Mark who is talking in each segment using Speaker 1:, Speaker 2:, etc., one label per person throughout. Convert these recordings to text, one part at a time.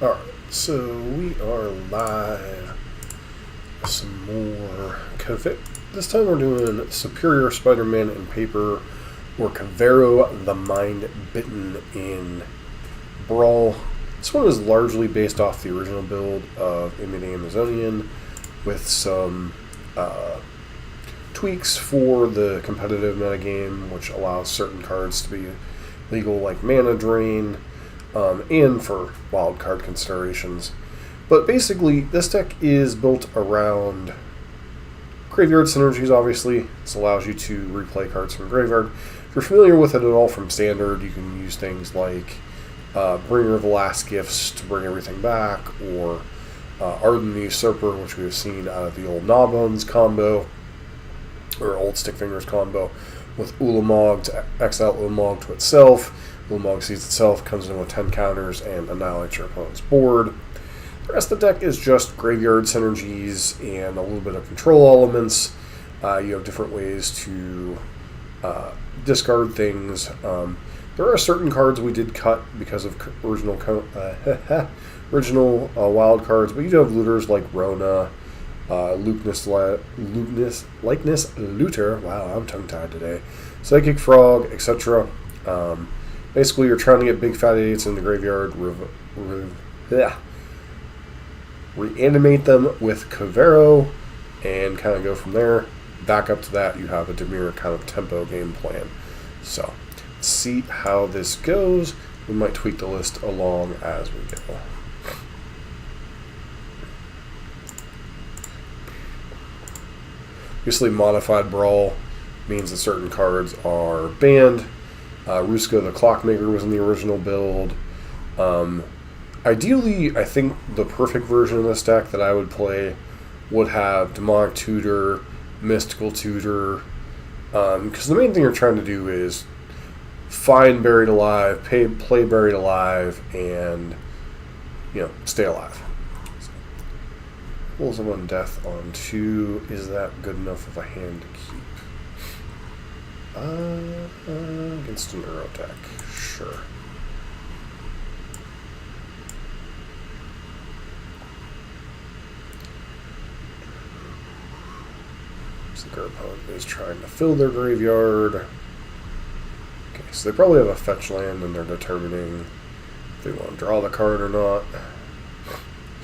Speaker 1: Alright, so we are live. Some more Kavaro. This time we're doing Superior Spider-Man in paper, or Kavaro the Mind Bitten in Brawl. This one is largely based off the original build of Imid Amazonian, with some tweaks for the competitive metagame, which allows certain cards to be legal, like Mana Drain, and for wildcard considerations. But basically, this deck is built around graveyard synergies, obviously. This allows you to replay cards from graveyard. If you're familiar with it at all from Standard, you can use things like Bringer of the Last Gifts to bring everything back, or Arden the Usurper, which we've seen out of the old Nobbones combo, or old Stick Fingers combo, with Ulamog to exile Ulamog to itself. Ulamog sees itself, comes in with 10 counters, and annihilates your opponent's board. The rest of the deck is just graveyard synergies and a little bit of control elements. You have different ways to discard things. There are certain cards we did cut because of original wild cards, but you do have looters like Rona, Likeness Looter. Wow, I'm tongue-tied today. Psychic Frog, etc. Basically, you're trying to get big fat idiots in the graveyard, reanimate them with Kavaro, and kind of go from there. Back up to that, you have a Dimir kind of tempo game plan. So, let's see how this goes. We might tweak the list along as we go. Obviously, modified Brawl means that certain cards are banned. Rusko the Clockmaker was in the original build. Ideally, I think the perfect version of this deck that I would play would have Demonic Tutor, Mystical Tutor, because the main thing you're trying to do is find Buried Alive, play Buried Alive, and stay alive. Rules of Undeath on 2. Is that good enough of a hand to keep? Against an Euro deck, sure. So their opponent is trying to fill their graveyard. Okay, so they probably have a fetch land and they're determining if they want to draw the card or not.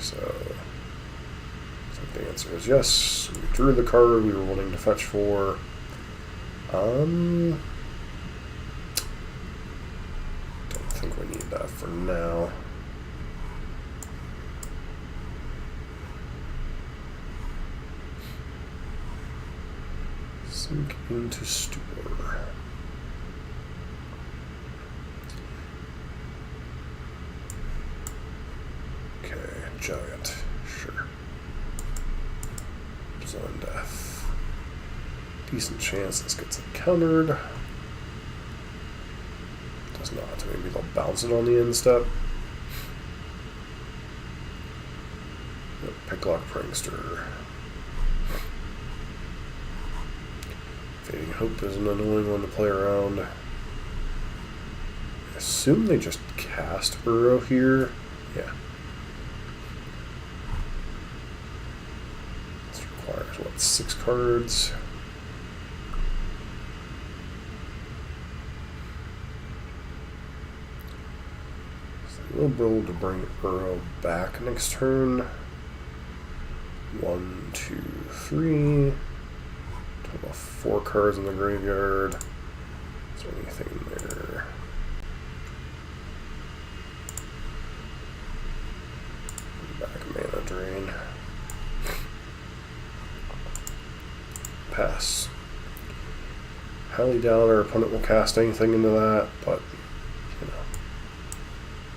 Speaker 1: So the answer is yes. We drew the card we were wanting to fetch for. Don't think we need that for now. Sink into stupor. Okay, giant, sure. Zone death. Decent chance this gets countered. Does not. Maybe they'll bounce it on the end step. Picklock Prankster. Fading Hope is an annoying one to play around. I assume they just cast Uro here. Yeah. This requires, what, 6 cards? We'll build to bring Uro back next turn. 1, 2, 3. Total of 4 cards in the graveyard. Is there anything in there? Back Mana Drain. Pass. Highly doubt our opponent will cast anything into that, but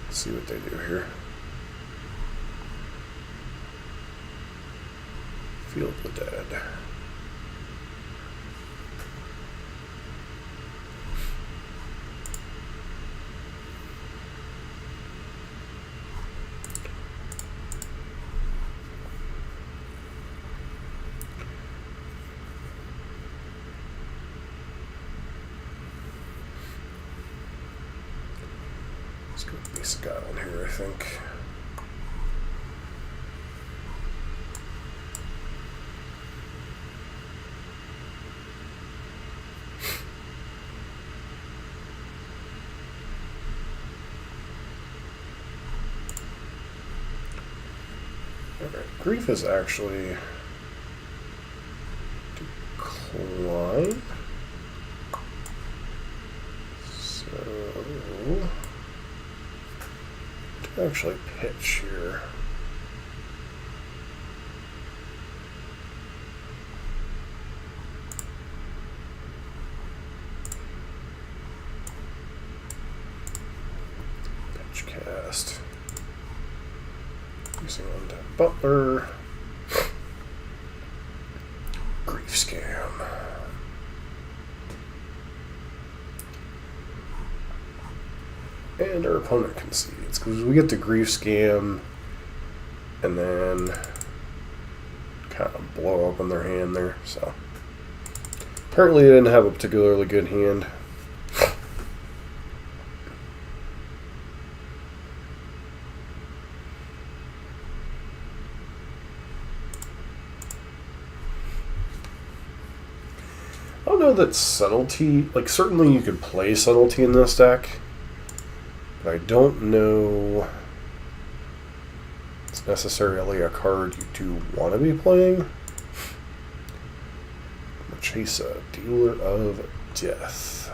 Speaker 1: see what they do here. Field of the Dead. Let's go basic guy on here, I think. Alright, grief is actually decline. So to actually pitch here. Pitch cast. Using on to Butler. Grief scam. And our opponent concedes because we get to grief scam and then kind of blow up in their hand there. So apparently they didn't have a particularly good hand. I don't know that subtlety, like certainly you could play subtlety in this deck, but I don't know it's necessarily a card you do want to be playing. Machesa, Dealer of Death.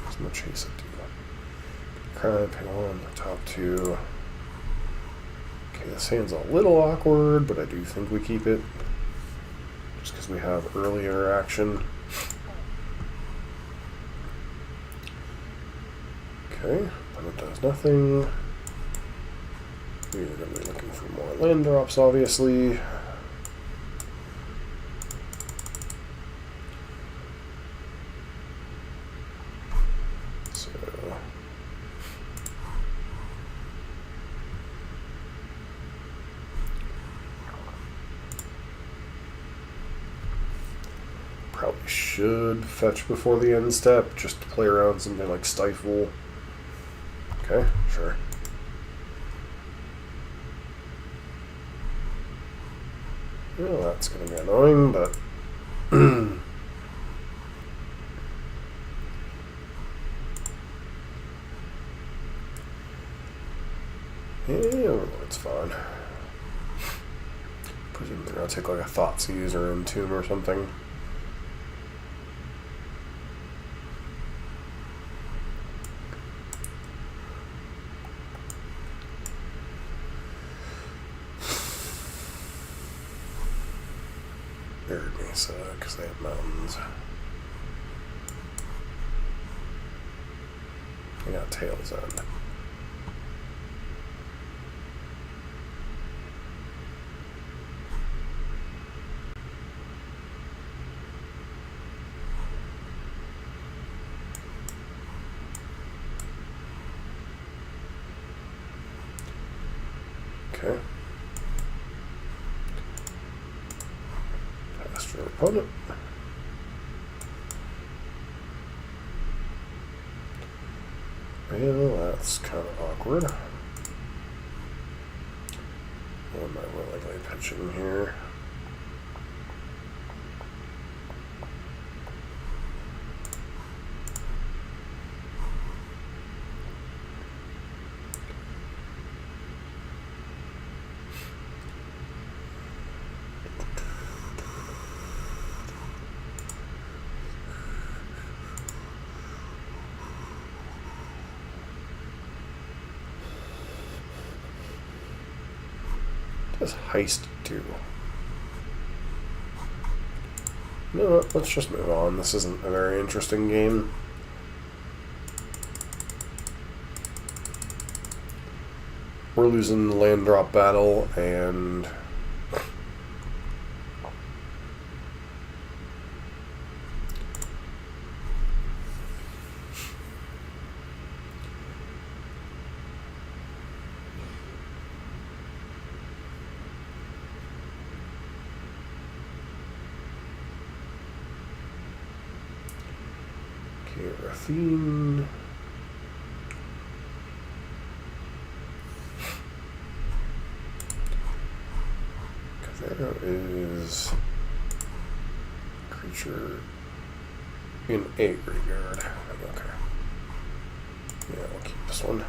Speaker 1: What's Machesa do? Kind of pick on the top two. Okay, this hand's a little awkward, but I do think we keep it. Just because we have early interaction. Okay, but it does nothing. We're going to be looking for more land drops, obviously. So probably should fetch before the end step, just to play around something like Stifle. Okay, sure. Well, that's going to be annoying, but yeah, it's fine. Presume they're going to take like a Thoughtseize or Entomb or something. Because they have mountains. They got Tails End. Okay. Past your opponent. Well, that's kind of awkward. What am I really pitching here? Does Heist do? You know what? Let's just move on. This isn't a very interesting game. We're losing the land drop battle, and Rathine. Kavaro is creature in a graveyard. Okay. Yeah, I'll keep this one.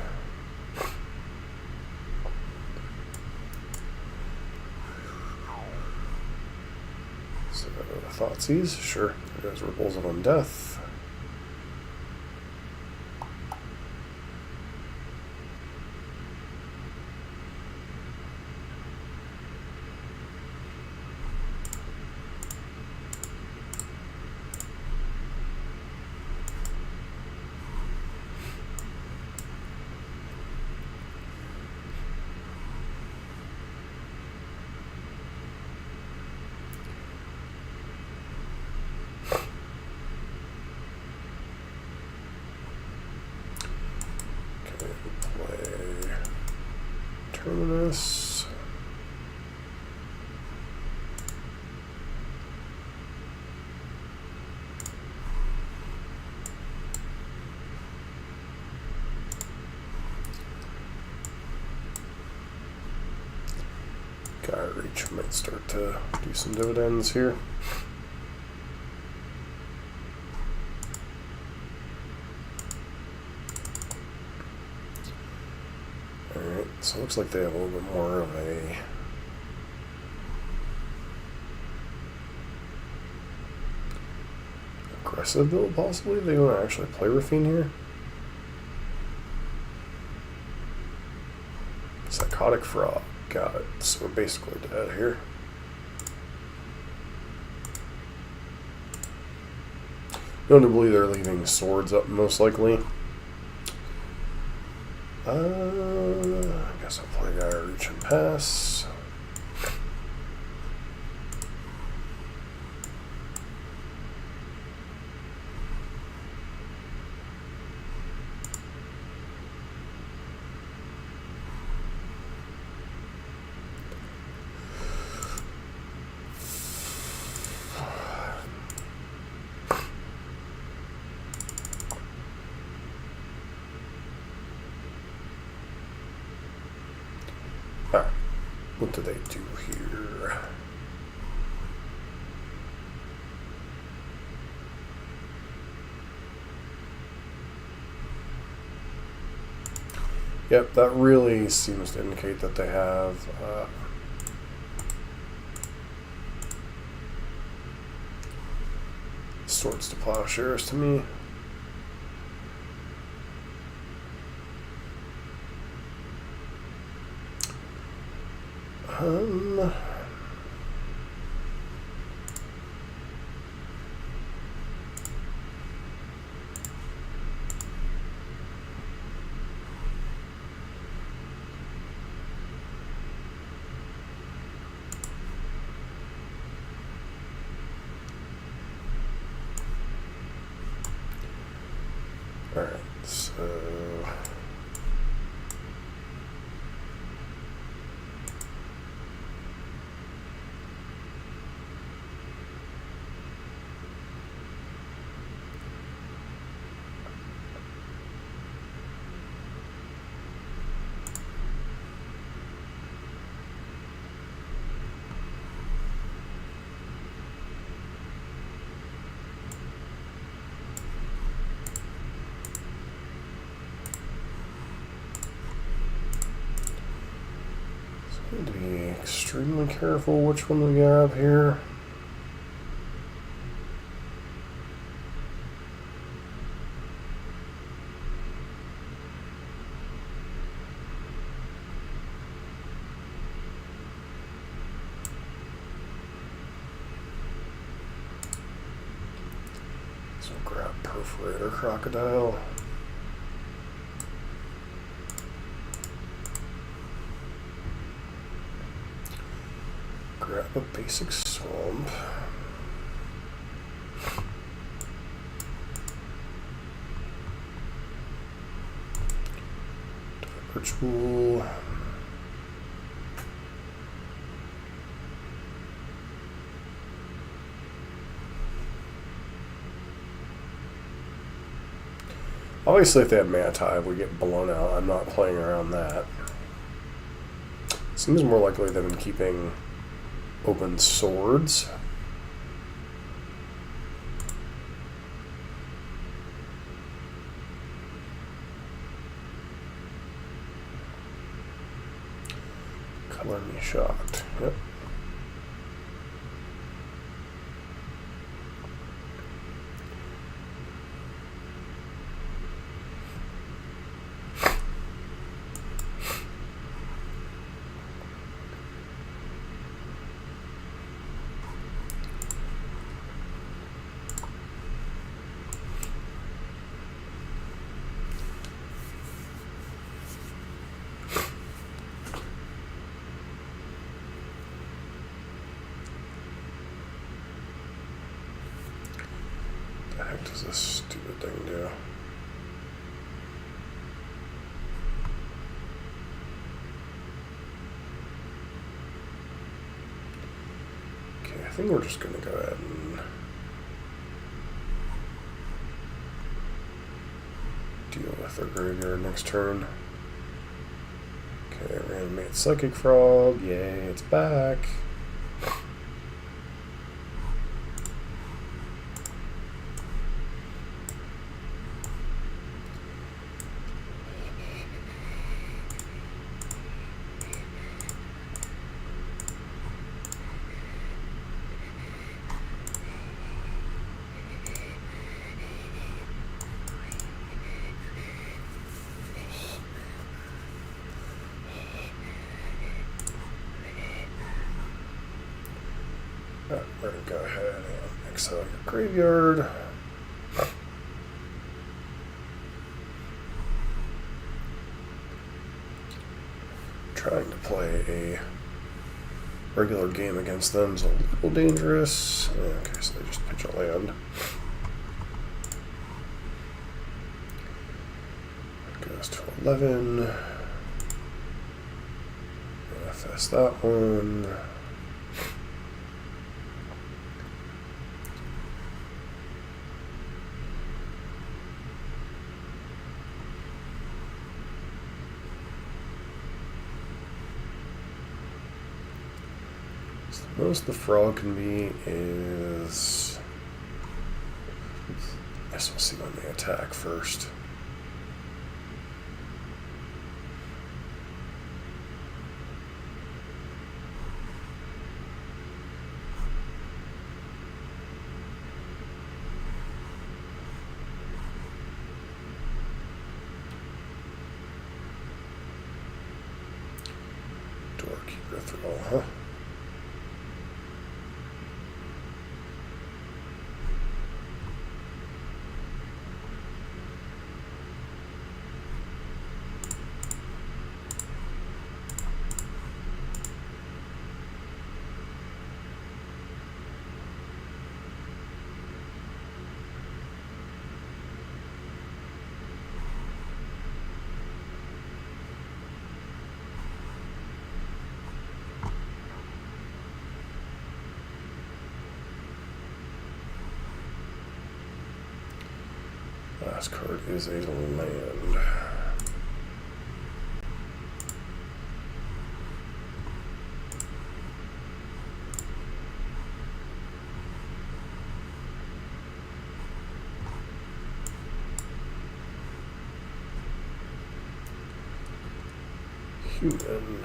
Speaker 1: Thoughtseize, sure. There's Ripples of Undeath. Play Terminus. Reach might start to do some dividends here. Alright, so it looks like they have a little bit more of a aggressive build, possibly. They want to actually play Rafine here. Psychotic Frog. Got it. So we're basically dead here. Notably, they're leaving swords up most likely. I guess I'll play Gaia Reach and Pass. What do they do here? Yep, that really seems to indicate that they have Swords to Plowshares to me. Alright, so need to be extremely careful which one we have here. So grab Perforator Crocodile. Grab a basic swamp. Ritual. Obviously, if they have Mana we get blown out. I'm not playing around that. Seems more likely they've been keeping open swords. Color me shocked. Yep. What does this stupid thing do? Okay, I think we're just going to go ahead and deal with our graveyard next turn. Okay, reanimate Psychic Frog. Yay, it's back. We're going to go ahead and exile your graveyard. Trying to play a regular game against them is a little dangerous. Okay, so they just pitch a land. Goes to 11. Manifest that one. The most the frog can be is... I guess we'll see when they attack first. Doorkeeper throw, huh? Last card is a land. Human.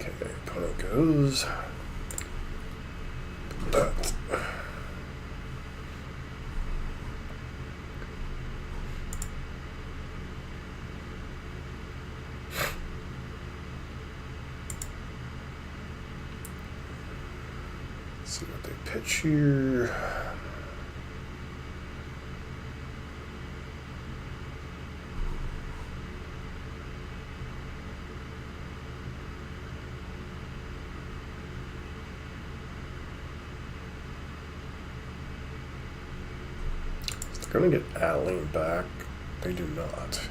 Speaker 1: Okay, opponent goes. That. Let's see what they pitch here. They're going to get Adeline back. They do not.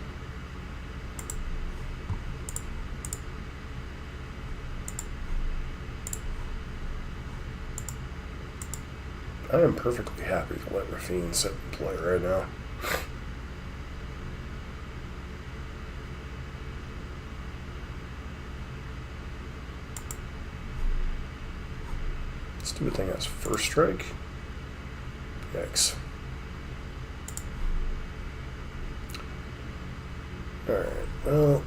Speaker 1: I am perfectly happy to let Rafine sit and play right now. Stupid thing has first strike. Yikes. Alright, well...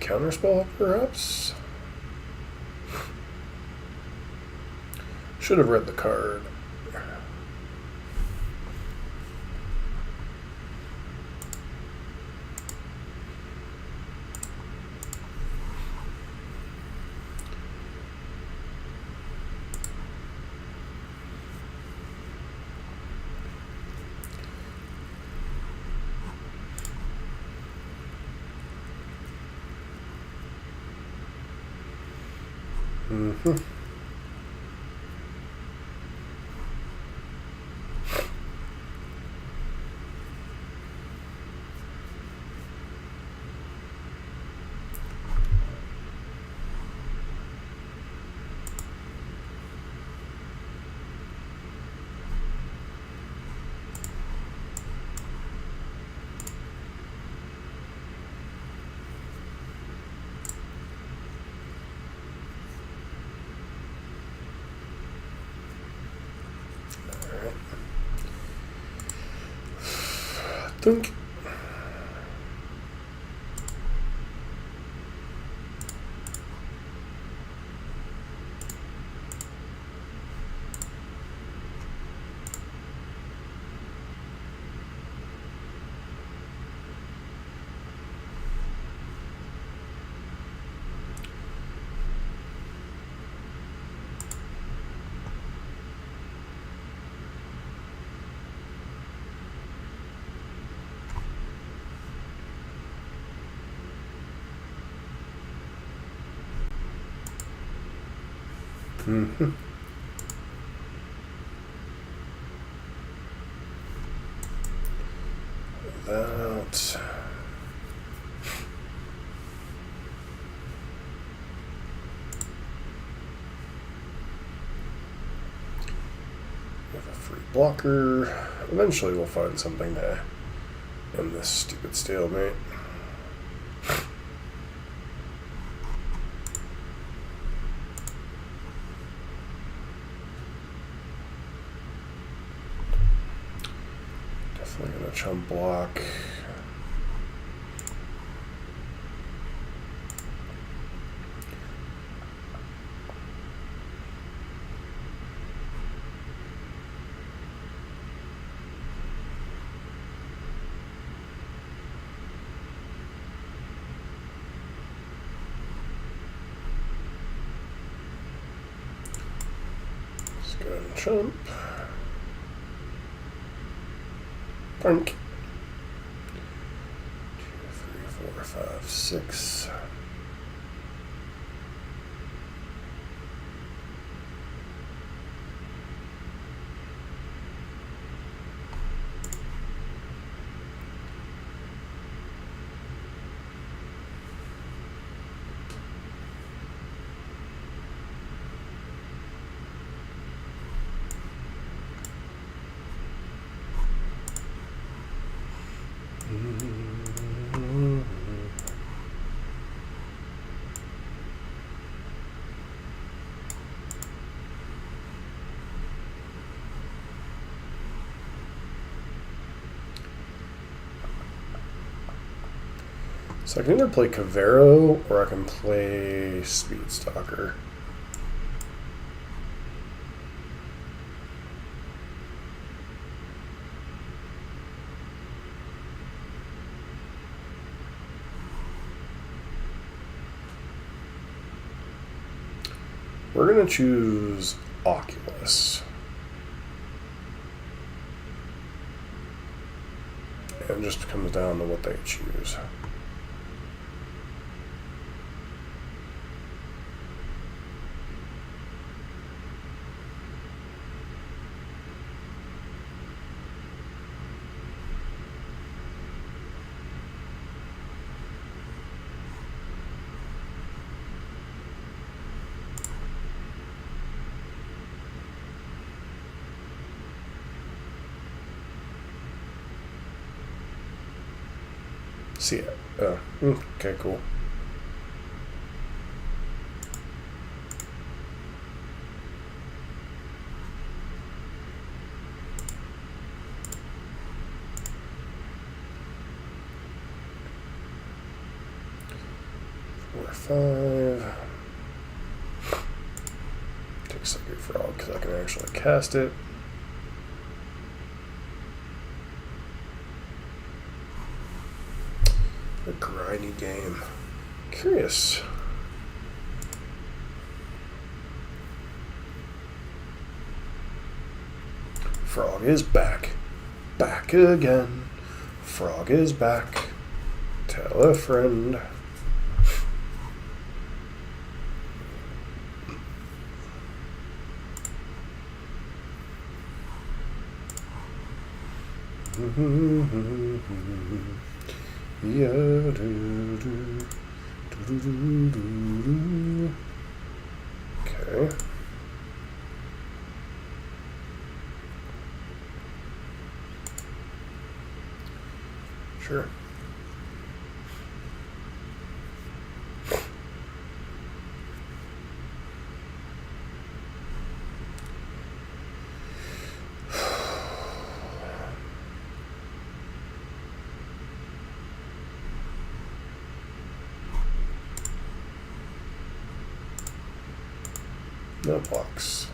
Speaker 1: counterspell, perhaps? Should have read the card. Mm-hmm. Think. Mm-hmm. That. We have a free blocker. Eventually we'll find something to end this stupid stalemate. Definitely gonna chump block. Let's go ahead and chump. Punk. 2, 3, 4, 5, 6. So I can either play Kavaro or I can play Speedstalker. We're going to choose Oculus. It just comes down to what they choose. See it. Okay, cool. 5. Take Psychic Frog because I can actually cast it. A grindy game. Curious. Frog is back. Back again. Frog is back. Tell a friend. Yeah, okay. Sure. No blocks.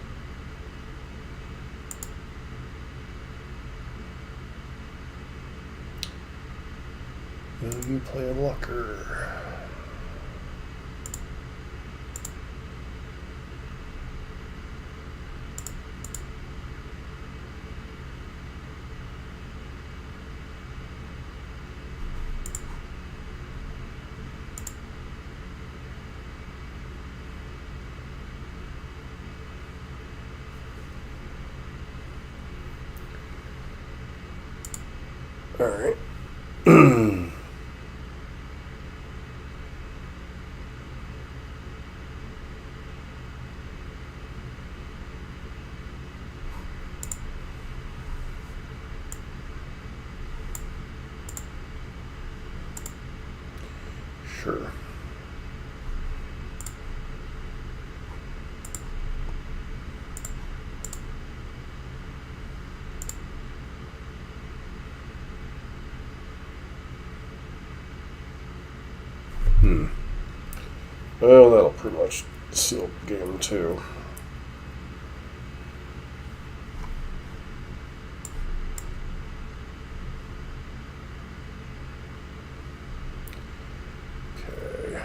Speaker 1: Will you play a blocker? All right. Sure. Well, that'll pretty much seal game 2. Okay.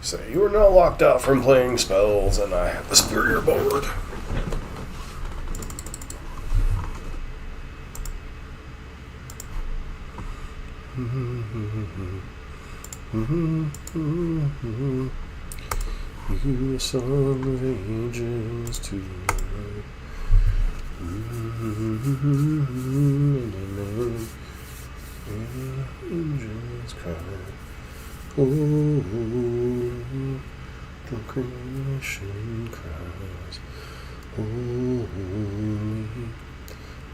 Speaker 1: So you are now locked out from playing spells, and I have the superior board. You son of ages to angels cry. Oh, the creation cries. Holy,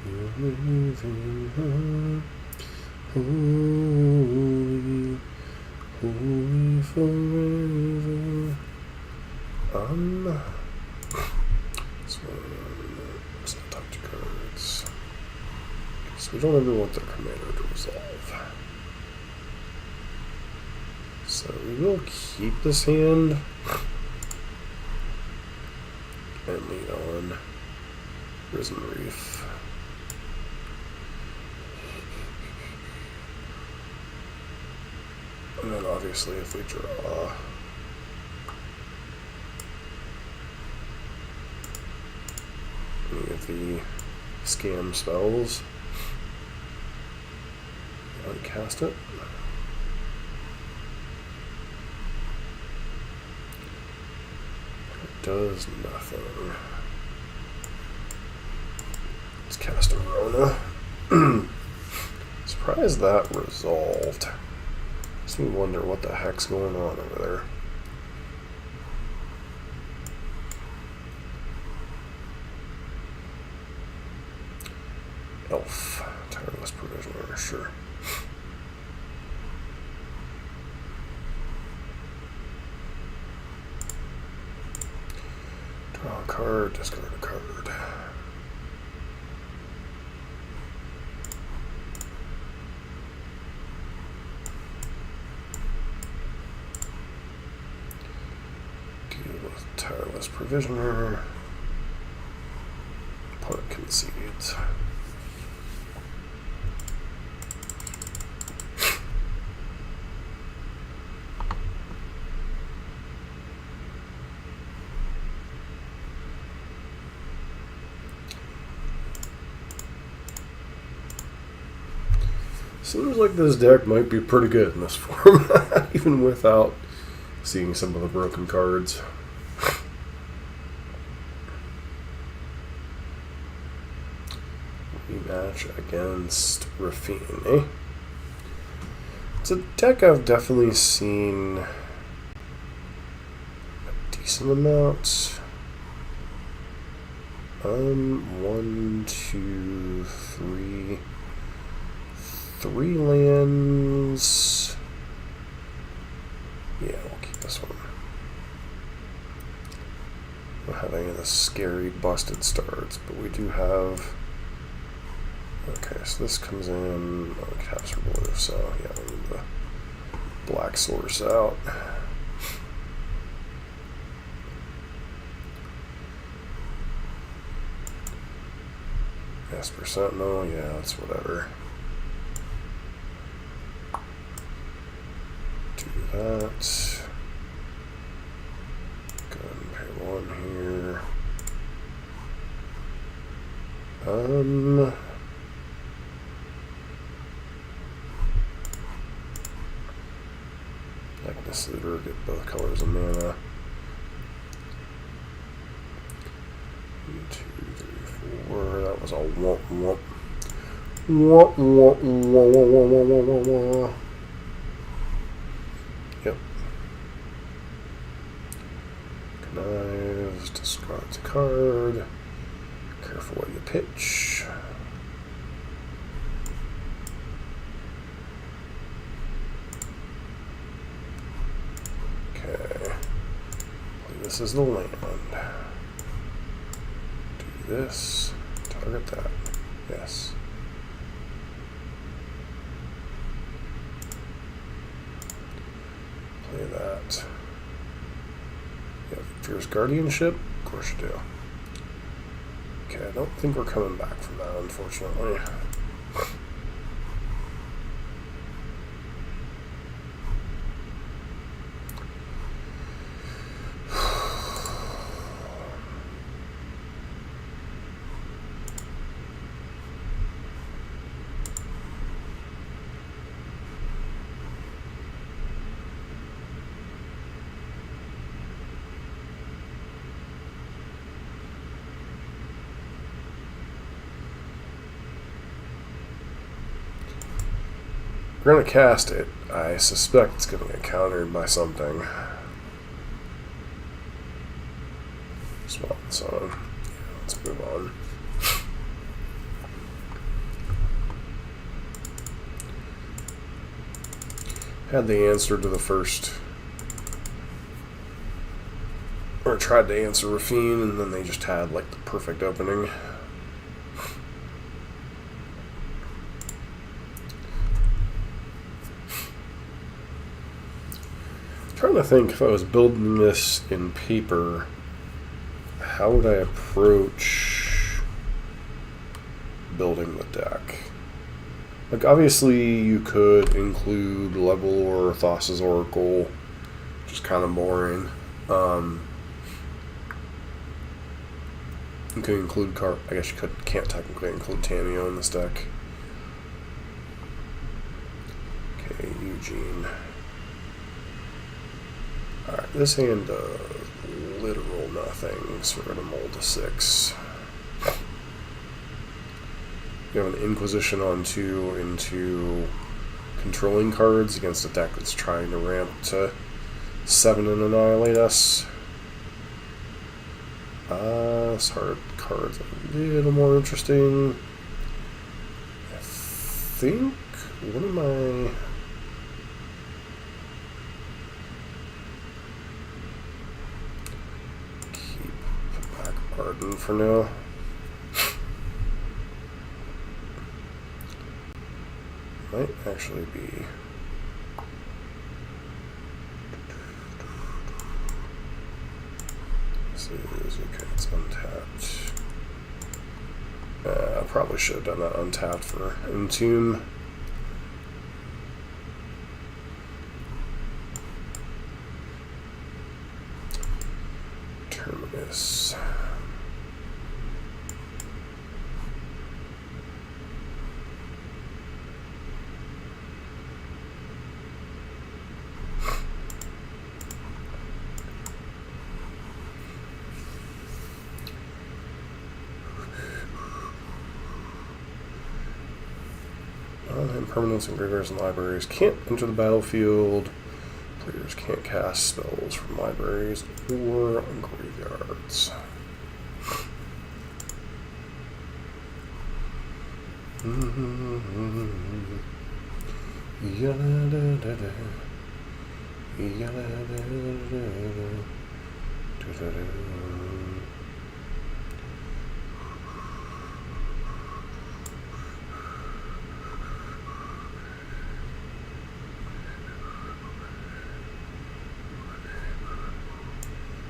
Speaker 1: you're living heart. Holy, holy forever. So let's not talk to cards. So we don't ever want their commander to resolve. So we will keep this hand and lead on Risen Reef. And then obviously if we draw any of the scam spells, cast it. It does nothing. Let's cast a Rona. Surprised that resolved. Makes me wonder what the heck's going on over there. Elf. Tireless Provisioner, sure. Draw a card, discard a card. Deal with Tireless Provisioner. Opponent concedes. Seems like this deck might be pretty good in this format, even without seeing some of the broken cards. Rematch against Rafine, eh? It's a deck I've definitely seen a decent amount. 1, 2, 3... 3 lands. Yeah, we'll keep this one. We don't have any of the scary busted starts, but we do have. Okay, so this comes in. Oh, caps are blue, so yeah, we need the black source out. Esper Sentinel, yeah, that's whatever. That. Go ahead and pay 1 here. Agnes Leader, get both colors of mana. 1, 2, 3, 4. That was all womp womp. Womp womp womp womp womp womp. Yep. Knives, discard the card. Careful what you pitch. Okay. This is the land. Do this. Target that. Yes. Play that. Yeah, Fierce Guardianship? Of course you do. Okay, I don't think we're coming back from that, unfortunately. We're going to cast it. I suspect it's going to get countered by something. Swap this on. Yeah, let's move on. Had the answer to the first, or tried to answer Rafine, and then they just had like the perfect opening. Trying to think, if I was building this in paper, how would I approach building the deck? Like, obviously you could include Level or Thassa's Oracle, which is kind of boring. You could include I guess you can't technically include Tameo in this deck. Okay, Eugene. Alright, this hand does literal nothing, so we're going to mold to 6. You have an Inquisition on 2 into controlling cards against a deck that's trying to ramp to 7 and annihilate us. Hard cards a little more interesting. I think one of my put back Arden for now. Might actually be okay, it's untapped. I probably should have done that untapped for Entomb. Terminus. Permanents and graveyards and libraries can't enter the battlefield. Players can't cast spells from libraries or graveyards.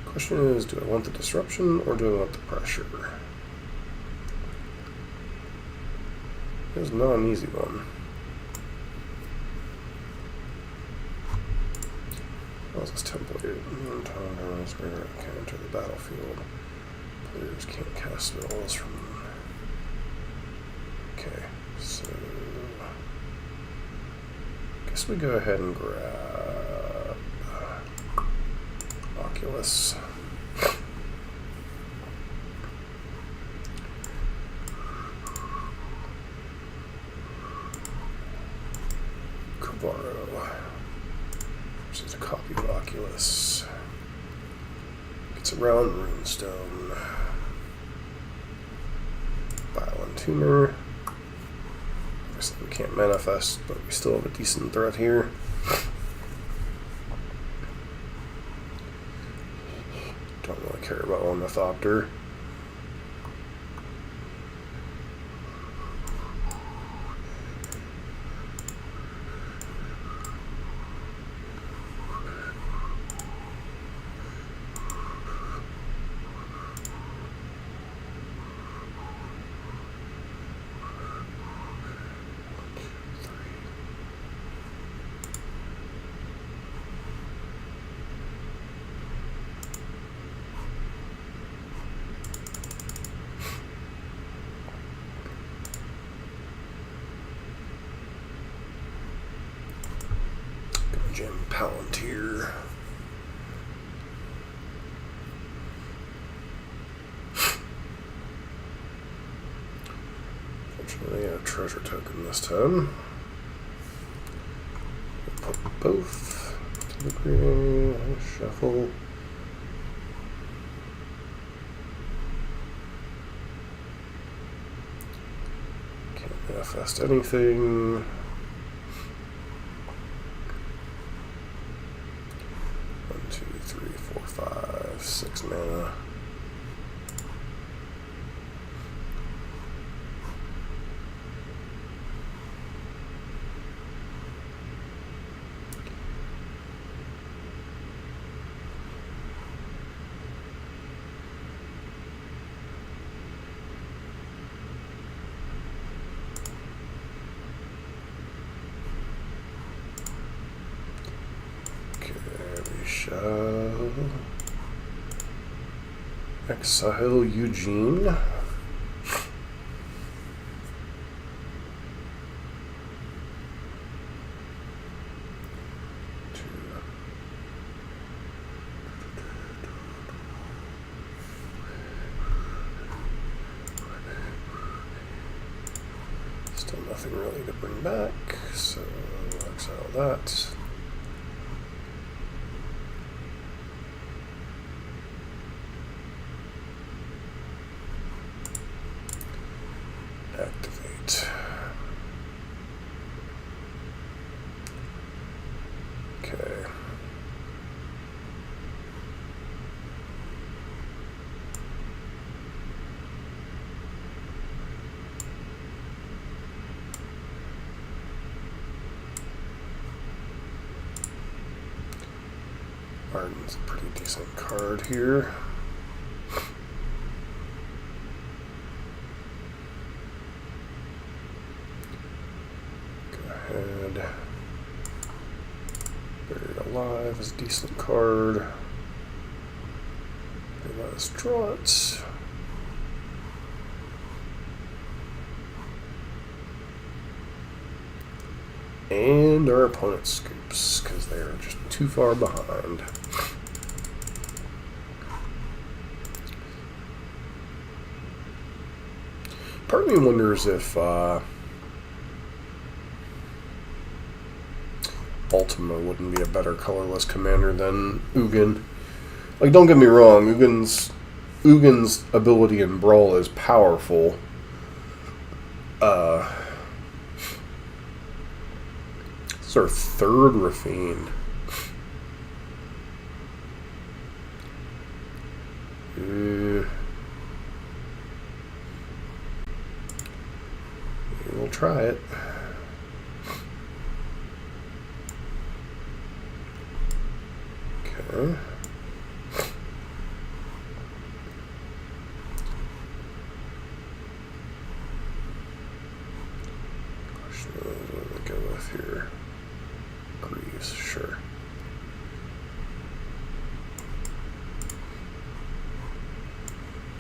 Speaker 1: Question is, do I want the disruption or do I want the pressure? It's not an easy one. How's this template? Can't enter the battlefield. Players can't cast spells from. Okay, so guess we go ahead and grab Oculus. Kavaro. This is a copy of Oculus. Gets around Runestone. Violent Tumor. Obviously we can't manifest, but we still have a decent threat here. Don't really care about Ornithopter. Jim Palantir. Fortunately, a treasure token this time. We'll put both to the green. Shuffle. Can't manifest anything. 6 mana. Okay, we shall exile Eugene. Still nothing really to bring back, so Exile that. Activate. Okay. Arden's a pretty decent card here. Buried Alive is a decent card. They let us draw it. And our opponent scoops because they are just too far behind. Part of me wonders if Ultima wouldn't be a better colorless commander than Ugin. Like, don't get me wrong, Ugin's ability in Brawl is powerful. It's our third Rafine. We'll try it. Okay. What do we go with here? Greaves, sure.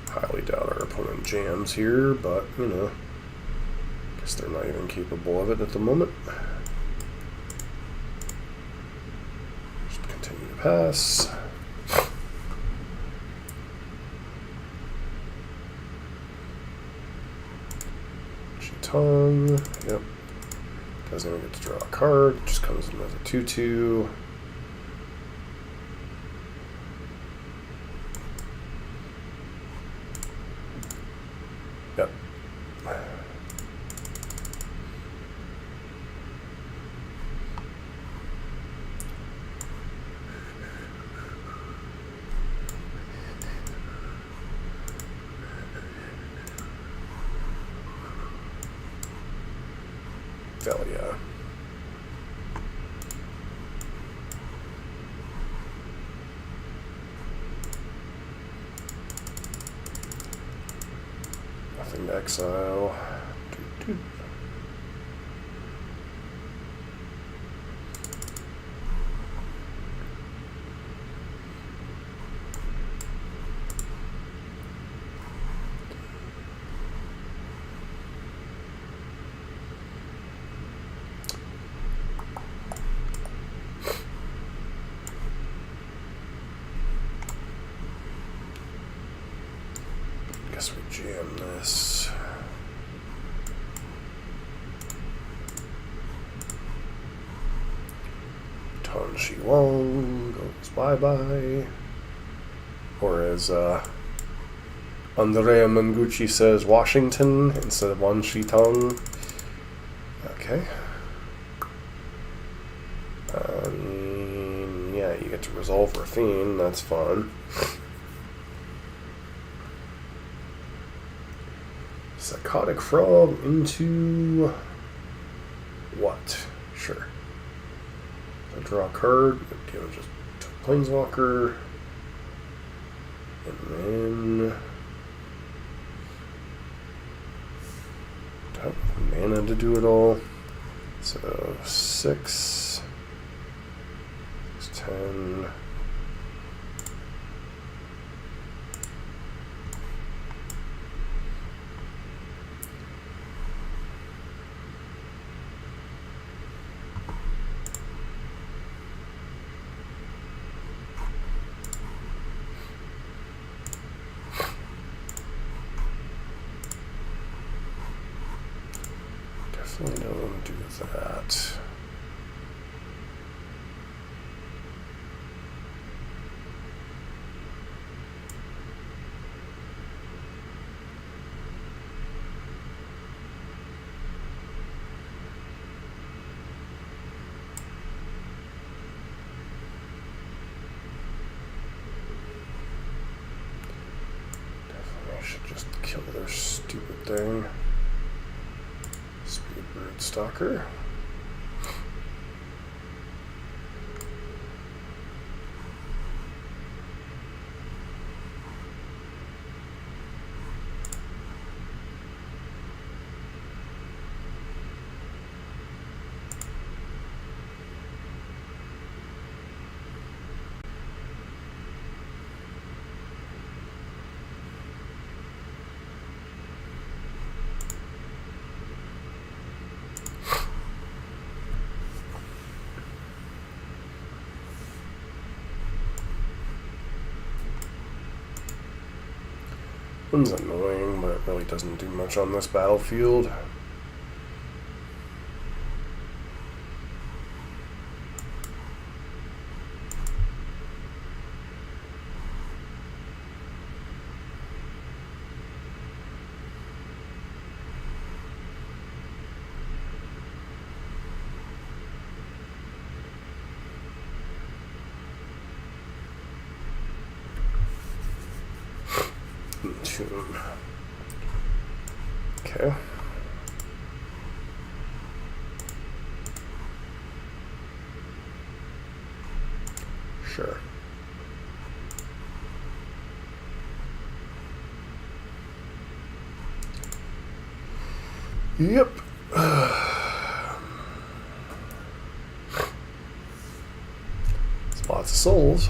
Speaker 1: Highly doubt our opponent jams here, but, you know, guess they're not even capable of it at the moment. Just continue to pass. Chitong, yep. Doesn't even get to draw a card, just comes in as a 2/2. Yep. Velia. Nothing to exile. Doot. Guess we jam this. Tan Shi Wong goes bye-bye. Or as Andrea Mangucci says, Washington instead of Wan Shi Tong. Okay. Yeah, you get to resolve Rafine, that's fun. Psychotic Frog into what? Sure. I draw a card, deal just Planeswalker, and then don't have mana to do it all. So 6, 10. Definitely don't want to do that. kill their stupid thing. Speed Brood Stalker. One's annoying, but it really doesn't do much on this battlefield. Okay. Sure. Yep. It's lots of souls.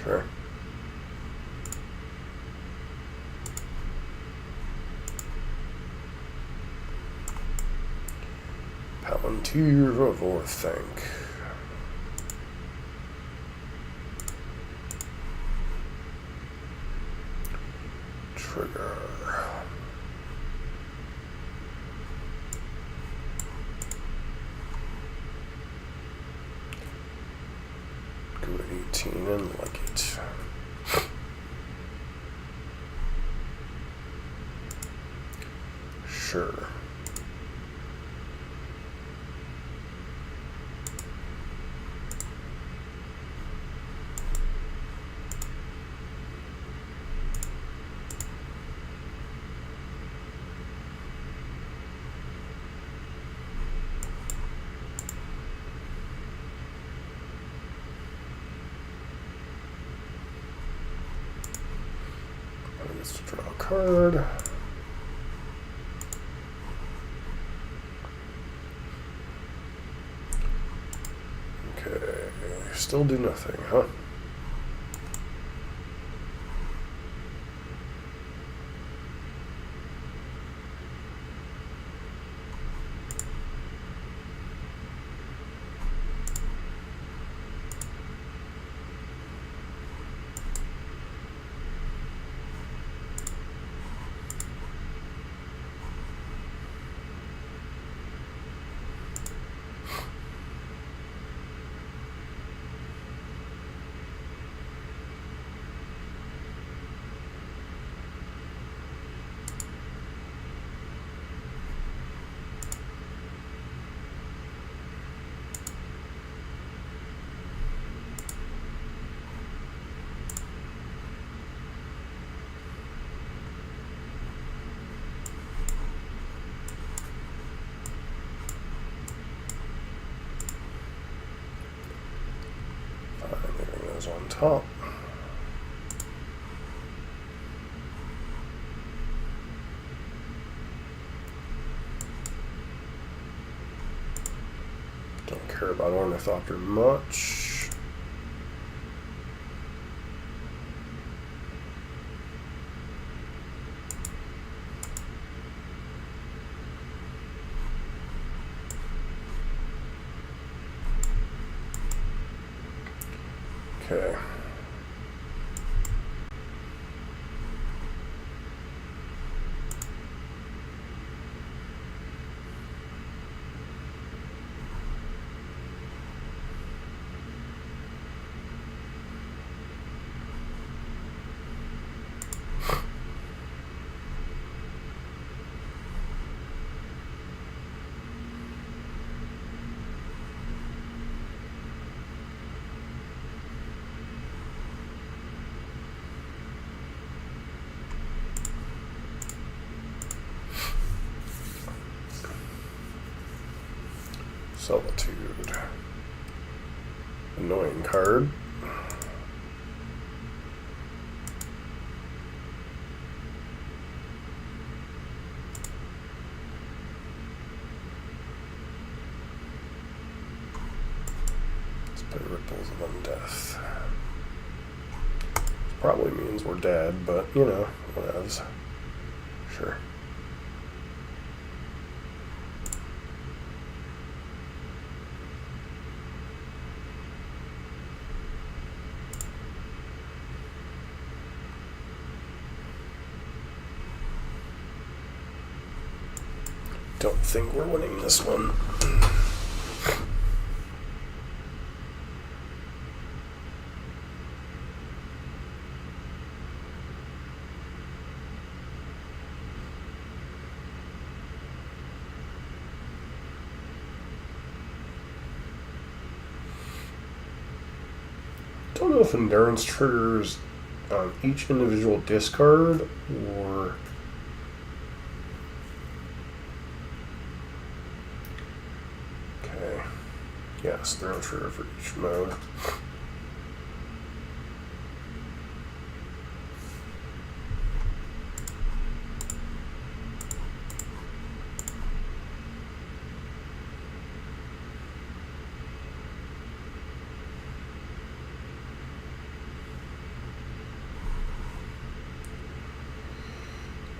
Speaker 1: Sure. Palantir of Orthanc. Trigger. Go to 18 and like it. Sure. Let's draw a card. Okay, still do nothing, huh? On top. Don't care about Ornithopter much. Okay. Solitude. Annoying card. Let's play Ripples of Undeath. Probably means we're dead, but you know, whatevs. Sure. Don't think we're winning this one. Don't know if endurance triggers on each individual discard or okay. Yes, they're on trigger for each mode.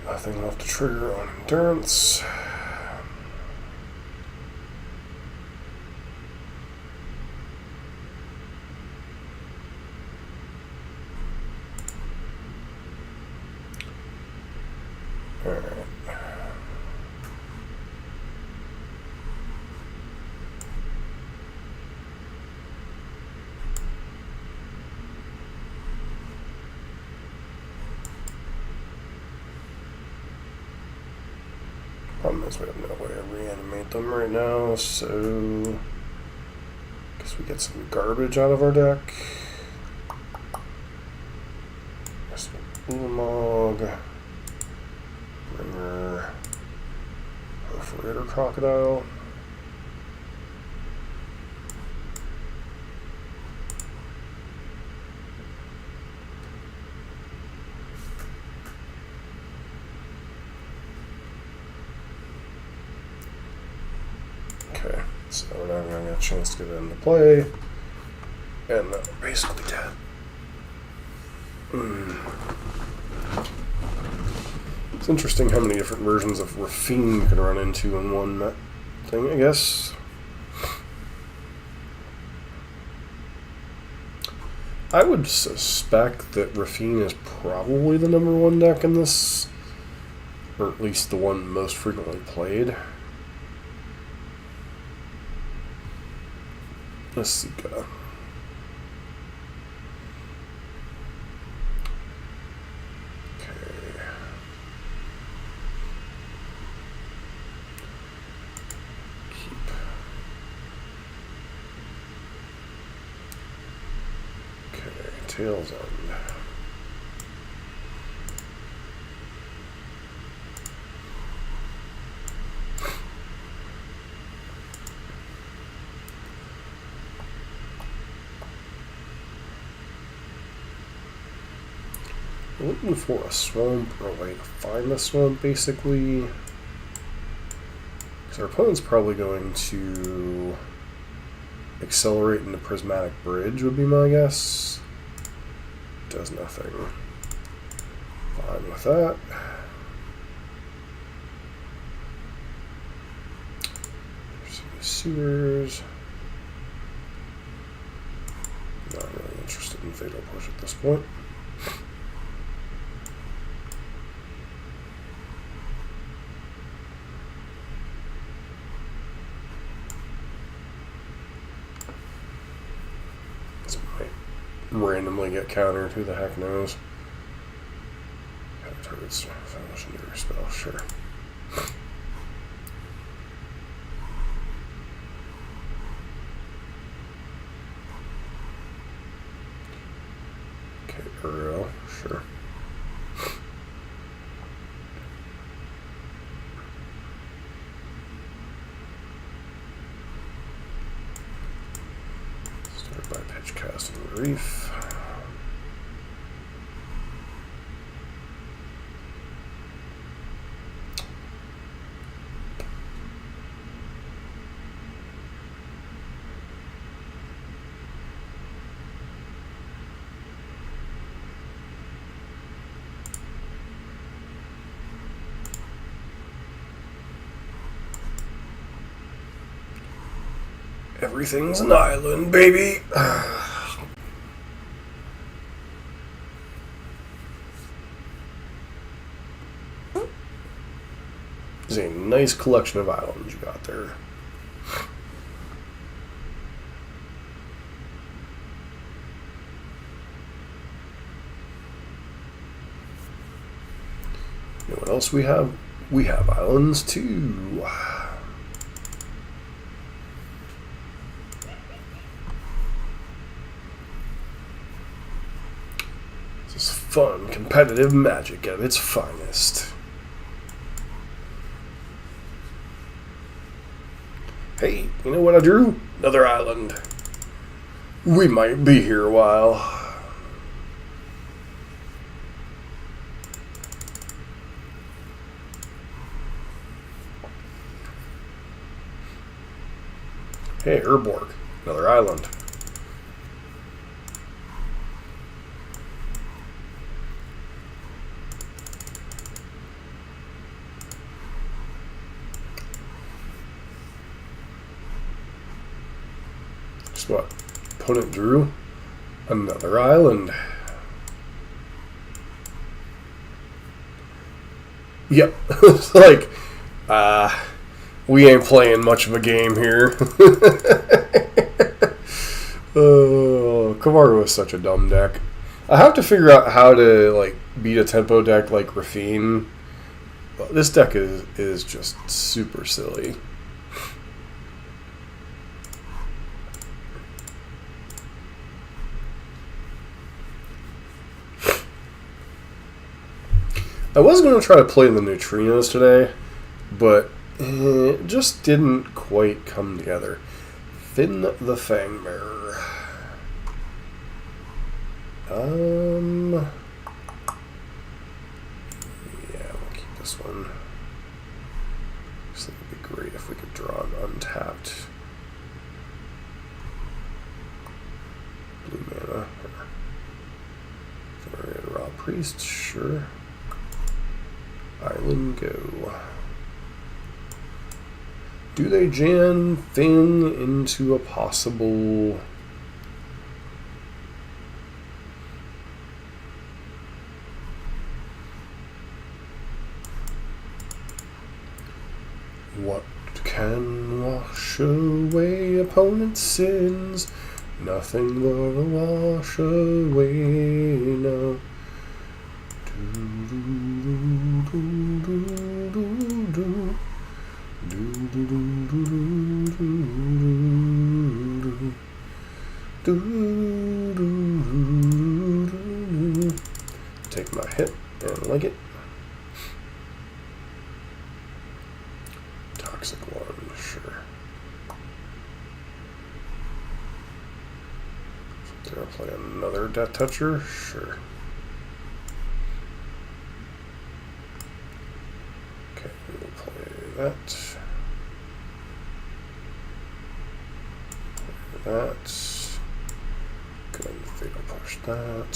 Speaker 1: Nothing left to trigger on endurance. Alright. Problem is we have no way to reanimate them right now, so guess we get some garbage out of our deck. Guess Ulamog, Bringer, Perforator Crocodile. Okay, so we're not going to get a chance to get it into play, and we're basically dead. It's interesting how many different versions of Rafine you can run into in one thing, I guess. I would suspect that Rafine is probably the #1 deck in this, or at least the one most frequently played. Let's see. Okay. Keep. Okay, Tails End. Looking for a swamp or a way to find the swamp, basically. Because our opponent's probably going to accelerate into Prismatic Bridge, would be my guess. Does nothing. Fine with that. Sewers. Not really interested in Fatal Push at this point. Randomly get countered, who the heck knows? Target's legendary spell, sure. Okay, Uriel, sure. Reef. Everything's an island, baby. It's a nice collection of islands you got there. You know what else we have? We have islands too. This is fun, competitive magic at its finest. Hey, you know what I drew? Another island. We might be here a while. Hey, Urborg. Another island. Guess what? Opponent drew another island. Yep. It's like, we ain't playing much of a game here. Oh, Kavaro is such a dumb deck. I have to figure out how to like beat a tempo deck like Rafine. But this deck is just super silly. I was going to try to play the neutrinos today, but it just didn't quite come together. Finn the Fangbearer. Yeah, we'll keep this one. Looks like it'd be great if we could draw an untapped blue mana. Generated Raw Priest, sure. Island go. Do they jam Finn into a possible... What can wash away opponent's sins? Nothing but a wash away now. Take my hit and like it. Toxic one, sure. So did I play another Death Toucher? Sure. Okay, we'll play that. Play that. Go ahead and fatal push that.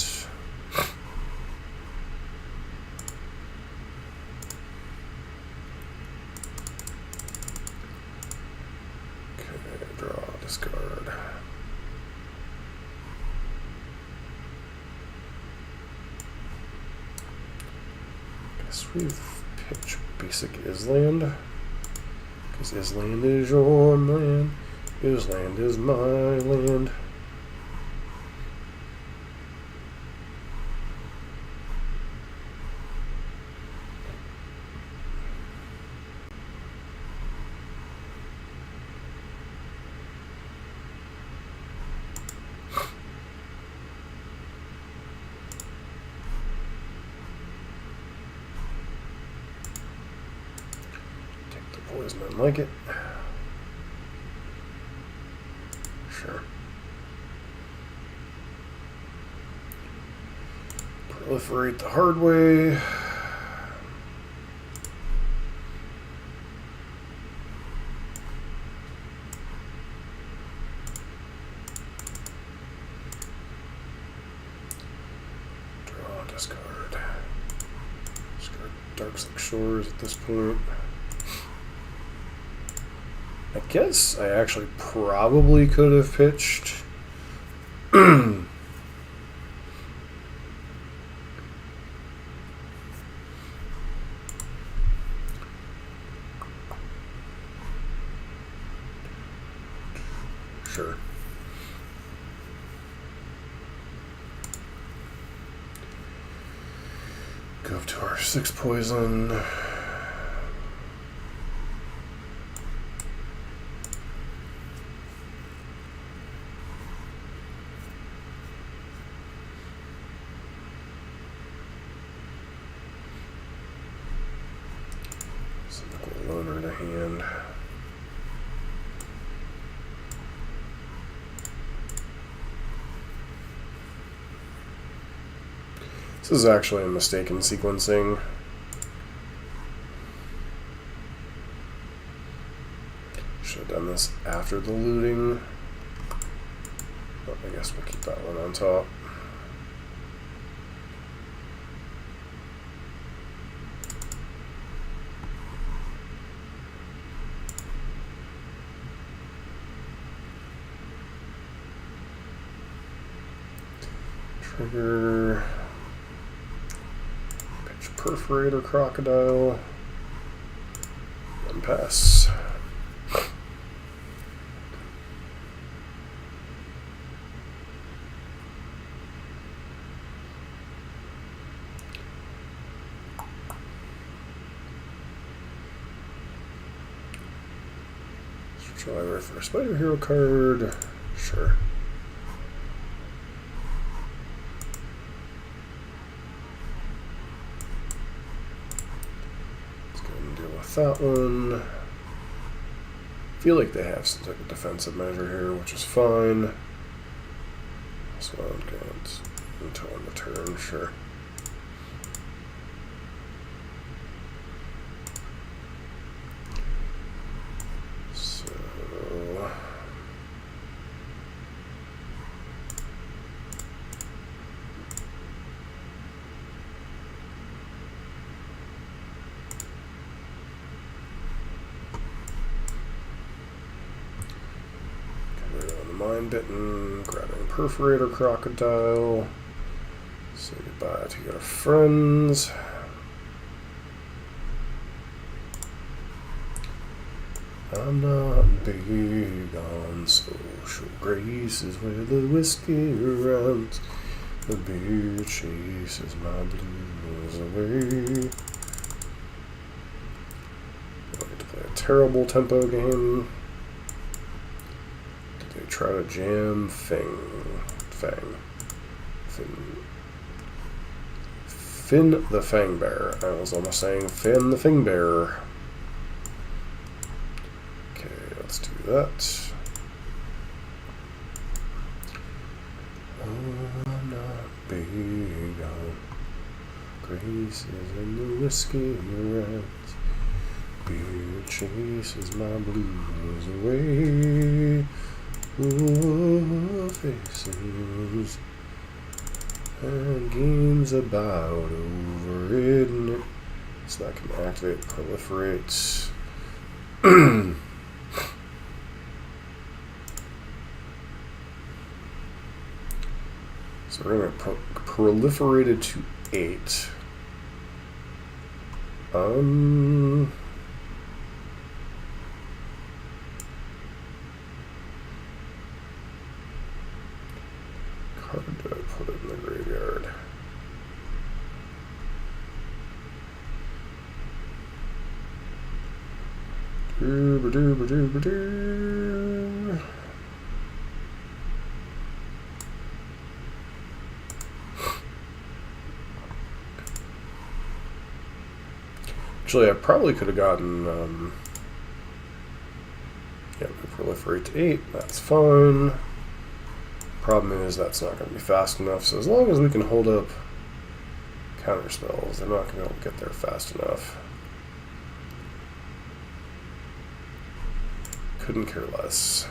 Speaker 1: Discard. Guess we've pitched basic Island. Because Island is your land. Island is my land. Poison and like it. Sure. Proliferate the hard way. Discard. Discard Darkslick Shores at this point. I guess I actually probably could have pitched. Sure. Go up to our 6 poison. Cynical Loner to hand. This is actually a mistake in sequencing. Should have done this after the looting. But I guess we'll keep that one on top. Trigger. Perforator Crocodile, and pass. Driver for a Spider Hero card, sure. That one. I feel like they have some type of defensive measure here, which is fine. So I'm going until on the turn, sure. So Mind Bitten, grabbing Perforator Crocodile. Say goodbye to your friends. I'm not big on social graces where the whiskey runs. The beer chases my blues away. I get to play a terrible tempo game. Try to jam Finn the Fang Bear. I was almost saying Finn the Fang Bear. Okay, let's do that. Oh, I'm not big on graces and the whiskey runs. Beer chases my blues away. Ooh, faces and games about over it, so I can activate proliferate. So we're going to proliferate it to 8. Card did I put it in the graveyard? Doo-ba-doo-ba-doo-ba-doo. Actually, I probably could have gotten, yeah, we proliferate to 8, that's fine. Problem is that's not going to be fast enough, so as long as we can hold up counter spells. They're not going to be able to get there fast enough. Couldn't care less.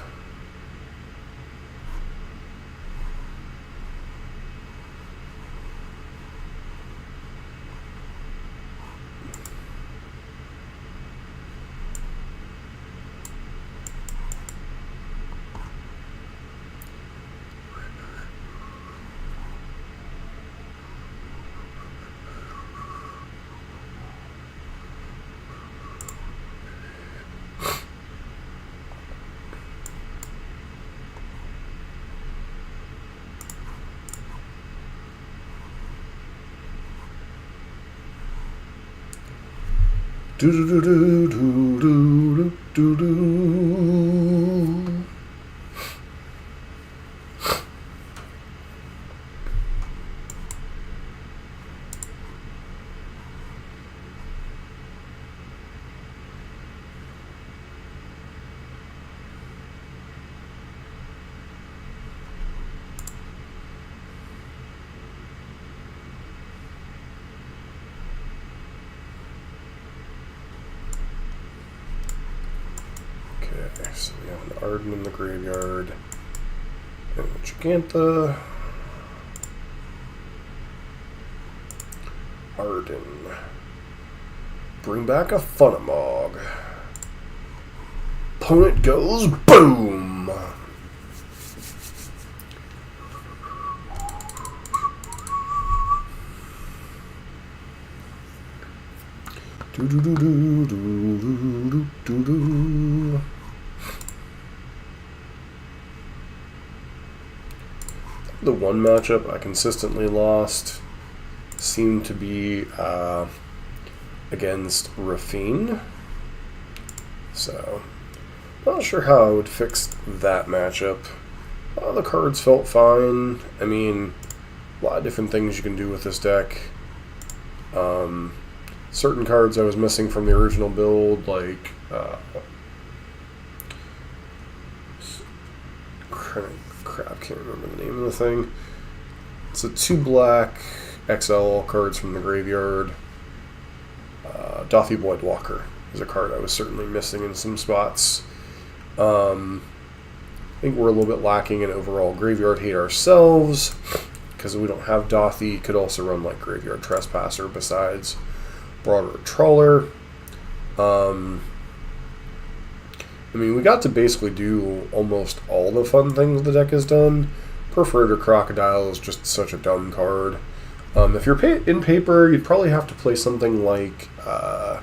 Speaker 1: Do do do do do do do do. So we have an Arden in the graveyard, and a Giganta. Arden. Bring back a Funamog. Opponent goes boom! Do do do do do do do do. The one matchup I consistently lost seemed to be against Rafine. So, not sure how I would fix that matchup. The cards felt fine. I mean, a lot of different things you can do with this deck. Certain cards I was missing from the original build, like crap, can't remember the name of the thing. It's a 2-black XL cards from the graveyard. Dothy Voidwalker is a card I was certainly missing in some spots. I think we're a little bit lacking in overall graveyard hate ourselves, because we don't have Dothy. Could also run like Graveyard Trespasser besides Broader Trawler. I mean, we got to basically do almost all the fun things the deck has done. Perforator Crocodile is just such a dumb card. If you're in paper, you'd probably have to play something like the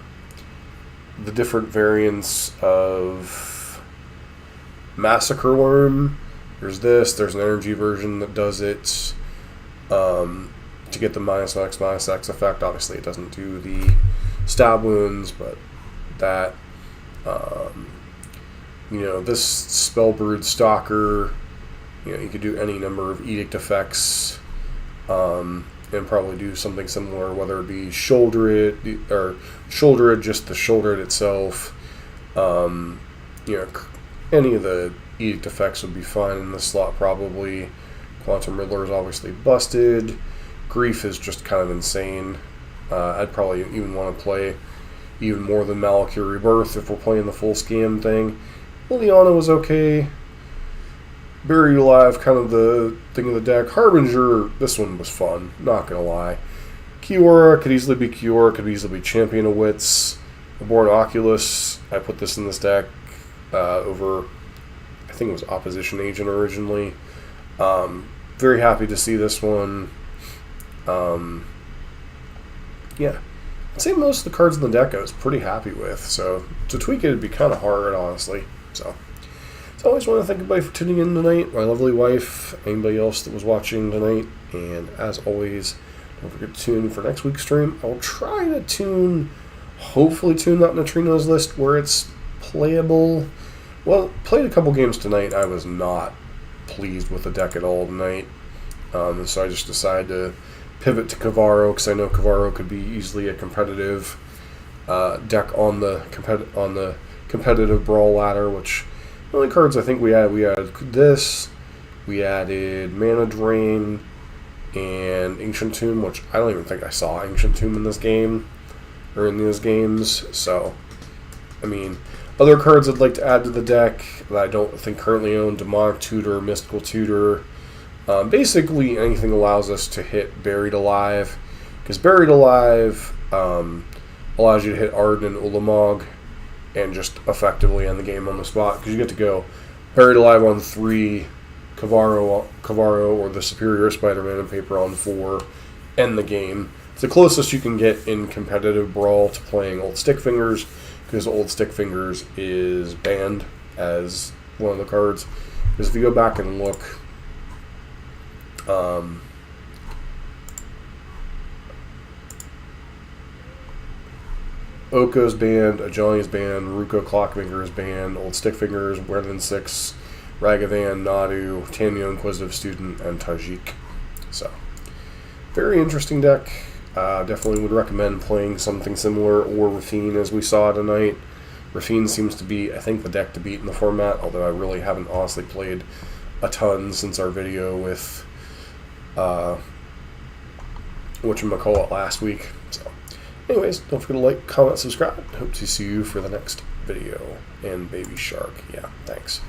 Speaker 1: different variants of Massacre Worm. There's an energy version that does it to get the -X effect. Obviously, it doesn't do the stab wounds, but that... this Spellbrood Stalker, you could do any number of Edict effects, and probably do something similar, whether it be Shoulder It, just the Shoulder It itself. Any of the Edict effects would be fine in this slot, probably. Quantum Riddler is obviously busted. Grief is just kind of insane. I'd probably even want to play even more than Malakir Rebirth if we're playing the full scam thing. Liliana was okay. Buried Alive, kind of the thing of the deck. Harbinger, this one was fun, not gonna lie. Kiora could easily be Kiora, could easily be Champion of Wits. Born Oculus, I put this in this deck over, I think it was Opposition Agent originally. Very happy to see this one. Yeah. I'd say most of the cards in the deck I was pretty happy with, so to tweak it would be kind of hard, honestly. So, as always, want to thank everybody for tuning in tonight, my lovely wife, anybody else that was watching tonight, and as always, don't forget to tune in for next week's stream. I'll try to hopefully tune that Neutrino's list where it's playable. Well, played a couple games tonight, I was not pleased with the deck at all tonight, so I just decided to pivot to Kavaro, because I know Kavaro could be easily a competitive deck on the competitive brawl ladder. Which the only cards I think we added this, we added Mana Drain, and Ancient Tomb, which I don't even think I saw Ancient Tomb in this game, or in these games. So, I mean, other cards I'd like to add to the deck that I don't think currently own: Demonic Tutor, Mystical Tutor. Basically, anything allows us to hit Buried Alive, because Buried Alive allows you to hit Arden and Ulamog and just effectively end the game on the spot, because you get to go Buried Alive on 3, Kavaro or the Superior Spider-Man and Paper on 4, end the game. It's the closest you can get in competitive Brawl to playing Old Stick Fingers, because Old Stick Fingers is banned as one of the cards. Because if you go back and look, Oko's banned, Ajani's banned, Ruko Clockmaker is banned, Old Stick Fingers, Weatherman 6, Ragavan, Nadu, Tanya Inquisitive Student, and Tajik. So, very interesting deck. Definitely would recommend playing something similar, or Rafine as we saw tonight. Rafine seems to be, I think, the deck to beat in the format, although I really haven't honestly played a ton since our video with whatchamacallit last week. So, anyways, don't forget to like, comment, subscribe. Hope to see you for the next video. And Baby Shark. Yeah, thanks.